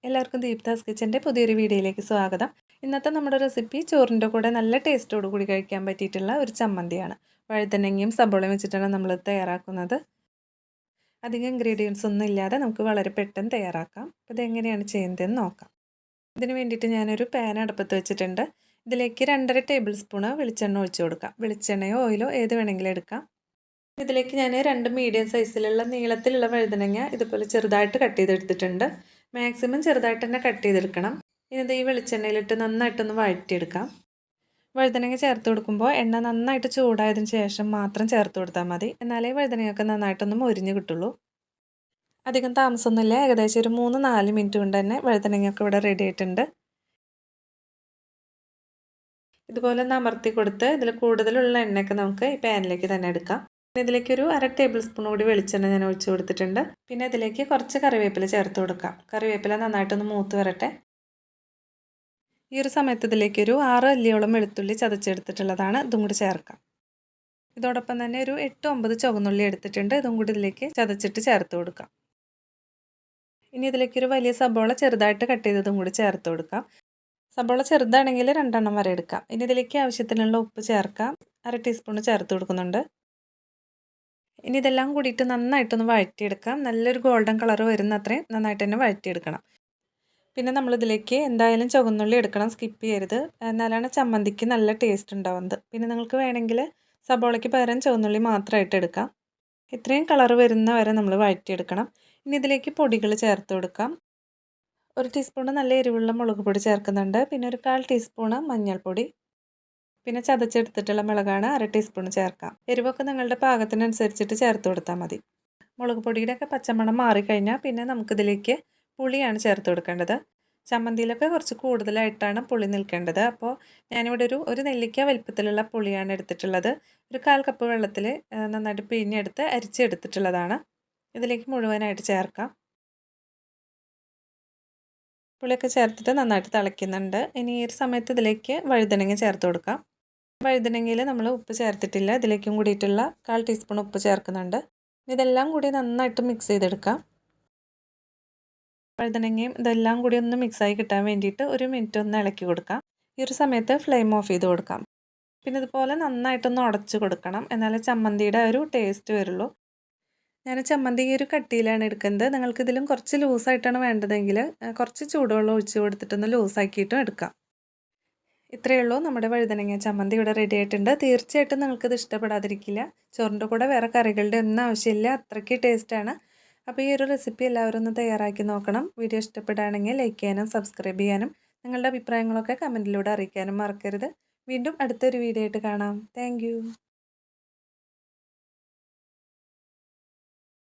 എല്ലാവർക്കും ദീപ്താസ് കിച്ചൻ്റെ പുതിയൊരു വീഡിയോയിലേക്ക് സ്വാഗതം. ഇന്നത്തെ നമ്മുടെ റെസിപ്പി ചോറിൻ്റെ കൂടെ നല്ല ടേസ്റ്റോട് കൂടി കഴിക്കാൻ പറ്റിയിട്ടുള്ള ഒരു ചമ്മന്തിയാണ്. വഴുതനങ്ങയും സബോളയും വെച്ചിട്ടാണ് നമ്മൾ തയ്യാറാക്കുന്നത്. അധികം ഇൻഗ്രീഡിയൻസ് ഒന്നും ഇല്ലാതെ നമുക്ക് വളരെ പെട്ടെന്ന് തയ്യാറാക്കാം. അപ്പോൾ ഇതെങ്ങനെയാണ് ചെയ്യുന്നതെന്ന് നോക്കാം. ഇതിന് വേണ്ടിയിട്ട് ഞാനൊരു പാൻ അടുപ്പത്ത് വെച്ചിട്ടുണ്ട്. ഇതിലേക്ക് 2.5 ടേബിൾ സ്പൂണ് വെളിച്ചെണ്ണ ഒഴിച്ച് കൊടുക്കാം. വെളിച്ചെണ്ണയോ ഓയിലോ ഏത് വേണമെങ്കിലും എടുക്കാം. ഇതിലേക്ക് ഞാൻ 2 മീഡിയം സൈസിലുള്ള നീളത്തിലുള്ള വഴുതനങ്ങ ഇതുപോലെ ചെറുതായിട്ട് കട്ട് ചെയ്തെടുത്തിട്ടുണ്ട്. മാക്സിമം ചെറുതായിട്ട് തന്നെ കട്ട് ചെയ്തെടുക്കണം. ഇനി ഈ വെളിച്ചെണ്ണയിലിട്ട് നന്നായിട്ടൊന്ന് വഴറ്റിയെടുക്കാം. വഴുതനങ്ങ ചേർത്ത് കൊടുക്കുമ്പോൾ എണ്ണ നന്നായിട്ട് ചൂടായതിന് ശേഷം മാത്രം ചേർത്ത് കൊടുത്താൽ മതി. എന്നാലേ വഴുതനങ്ങയൊക്കെ നന്നായിട്ടൊന്ന് മൊരിഞ്ഞ് കിട്ടുള്ളൂ. അധികം താമസമൊന്നുമില്ല. ഏകദേശം ഒരു 3-4 മിനിറ്റ് കൊണ്ട് തന്നെ വഴുതനങ്ങയൊക്കെ ഇവിടെ റെഡി ആയിട്ടുണ്ട്. ഇതുപോലെ ഒന്ന് അമർത്തി കൊടുത്ത് ഇതിൽ കൂടുതലുള്ള എണ്ണയൊക്കെ നമുക്ക് ഈ പാനിലേക്ക് തന്നെ എടുക്കാം. ഇതിലേക്ക് ഒരു 1/2 ടേബിൾ സ്പൂൺ കൂടി വെളിച്ചെണ്ണ ഞാൻ ഒഴിച്ച് കൊടുത്തിട്ടുണ്ട്. പിന്നെ ഇതിലേക്ക് കുറച്ച് കറിവേപ്പില ചേർത്ത് കൊടുക്കാം. കറിവേപ്പില നന്നായിട്ടൊന്ന് മൂത്ത് വരട്ടെ. ഈ ഒരു സമയത്ത് ഇതിലേക്ക് ഒരു 6 അല്ലിയോളം വെളുത്തുള്ളി ചതച്ചെടുത്തിട്ടുള്ളതാണ്. ഇതും കൂടി ചേർക്കാം. ഇതോടൊപ്പം തന്നെ ഒരു 8-9 ചുവന്നുള്ളി എടുത്തിട്ടുണ്ട്. ഇതും കൂടി ഇതിലേക്ക് ചതച്ചിട്ട് ചേർത്ത് കൊടുക്കാം. ഇനി ഇതിലേക്ക് ഒരു വലിയ സബോള ചെറുതായിട്ട് കട്ട് ചെയ്തതും കൂടി ചേർത്ത് കൊടുക്കാം. സബോള ചെറുതാണെങ്കിൽ 2 എണ്ണം വരെ എടുക്കാം. ഇനി ഇതിലേക്ക് ആവശ്യത്തിനുള്ള ഉപ്പ് ചേർക്കാം. 1/2 ടീസ്പൂൺ ചേർത്ത് കൊടുക്കുന്നുണ്ട്. ഇനി ഇതെല്ലാം കൂടിയിട്ട് നന്നായിട്ടൊന്ന് വഴറ്റിയെടുക്കാം. നല്ലൊരു ഗോൾഡൻ കളർ വരുന്ന അത്രയും നന്നായിട്ട് തന്നെ വഴറ്റിയെടുക്കണം. പിന്നെ നമ്മളിതിലേക്ക് എന്തായാലും ചുവന്നുള്ളി എടുക്കണം, സ്കിപ്പ് ചെയ്യരുത്. എന്നാലാണ് ചമ്മന്തിക്ക് നല്ല ടേസ്റ്റ് ഉണ്ടാവുന്നത്. പിന്നെ നിങ്ങൾക്ക് വേണമെങ്കിൽ സബോളയ്ക്ക് പകരം ചുവന്നുള്ളി മാത്രമായിട്ട് എടുക്കാം. ഇത്രയും കളർ വരുന്ന വരെ നമ്മൾ വഴറ്റിയെടുക്കണം. ഇനി ഇതിലേക്ക് പൊടികൾ ചേർത്ത് കൊടുക്കാം. 1 ടീസ്പൂൺ നല്ല എരിവുള്ള മുളക് പൊടി ചേർക്കുന്നുണ്ട്. പിന്നെ ഒരു 1/4 ടീസ്പൂൺ മഞ്ഞൾപ്പൊടി. പിന്നെ ചതച്ചെടുത്തിട്ടുള്ള മുളകാണ് 1/2 ടീസ്പൂൺ ചേർക്കാം. എരിവൊക്കെ നിങ്ങളുടെ പാകത്തിനനുസരിച്ചിട്ട് ചേർത്ത് കൊടുത്താൽ മതി. മുളക് പൊടിയുടെയൊക്കെ പച്ചമണം മാറിക്കഴിഞ്ഞാൽ പിന്നെ നമുക്കിതിലേക്ക് പുളിയാണ് ചേർത്ത് കൊടുക്കേണ്ടത്. ചമ്മന്തിയിലൊക്കെ കുറച്ച് കൂടുതലായിട്ടാണ് പുളി നിൽക്കേണ്ടത്. അപ്പോൾ ഞാനിവിടെ ഒരു നെല്ലിക്ക വലിപ്പത്തിലുള്ള പുളിയാണ് എടുത്തിട്ടുള്ളത്. ഒരു 1/4 കപ്പ് വെള്ളത്തിൽ നന്നായിട്ട് പിഴിഞ്ഞെടുത്ത് അരിച്ചെടുത്തിട്ടുള്ളതാണ്. ഇതിലേക്ക് മുഴുവനായിട്ട് ചേർക്കാം. പുളിയൊക്കെ ചേർത്തിട്ട് നന്നായിട്ട് തിളയ്ക്കുന്നുണ്ട്. ഇനി ഈ ഒരു സമയത്ത് ഇതിലേക്ക് വഴുതനങ്ങ ചേർത്ത് കൊടുക്കാം. വഴുതനങ്ങയിൽ നമ്മൾ ഉപ്പ് ചേർത്തിട്ടില്ല. ഇതിലേക്കും കൂടിയിട്ടുള്ള 1/4 ടീസ്പൂൺ ഉപ്പ് ചേർക്കുന്നുണ്ട്. ഇതെല്ലാം കൂടി നന്നായിട്ട് മിക്സ് ചെയ്തെടുക്കാം. വഴുതനങ്ങയും ഇതെല്ലാം കൂടി ഒന്ന് മിക്സായി കിട്ടാൻ വേണ്ടിയിട്ട് 1 മിനിറ്റ് ഒന്ന് ഇളക്കി കൊടുക്കാം. ഈ ഒരു സമയത്ത് ഫ്ലെയിം ഓഫ് ചെയ്ത് കൊടുക്കാം. പിന്നെ ഇതുപോലെ നന്നായിട്ടൊന്ന് ഉടച്ച് കൊടുക്കണം. എന്നാലേ ചമ്മന്തിയുടെ ഒരു ടേസ്റ്റ് വരുള്ളൂ. ഞാൻ ചമ്മന്തി ഈ ഒരു കട്ടിയിലാണ് എടുക്കുന്നത്. നിങ്ങൾക്കിതിലും കുറച്ച് ലൂസായിട്ടാണ് വേണ്ടതെങ്കിൽ കുറച്ച് ചൂടുവെള്ളം ഒഴിച്ച് കൊടുത്തിട്ടൊന്ന് ലൂസാക്കിയിട്ടും എടുക്കാം. ഇത്രയേ ഉള്ളൂ. നമ്മുടെ വഴുതനങ്ങ ചമ്മന്തി ഇവിടെ റെഡി ആയിട്ടുണ്ട്. തീർച്ചയായിട്ടും നിങ്ങൾക്കിത് ഇഷ്ടപ്പെടാതിരിക്കില്ല. ചോറിൻ്റെ കൂടെ വേറെ കറികളുടെ ഒന്നും ആവശ്യമില്ല. അത്രയ്ക്ക് ടേസ്റ്റാണ്. അപ്പോൾ ഈ ഒരു റെസിപ്പി എല്ലാവരും ഒന്ന് തയ്യാറാക്കി നോക്കണം. വീഡിയോ ഇഷ്ടപ്പെടുകയാണെങ്കിൽ ലൈക്ക് ചെയ്യാനും സബ്സ്ക്രൈബ് ചെയ്യാനും നിങ്ങളുടെ അഭിപ്രായങ്ങളൊക്കെ കമൻറ്റിലൂടെ അറിയിക്കാനും മറക്കരുത്. വീണ്ടും അടുത്തൊരു വീഡിയോ ആയിട്ട് കാണാം. താങ്ക്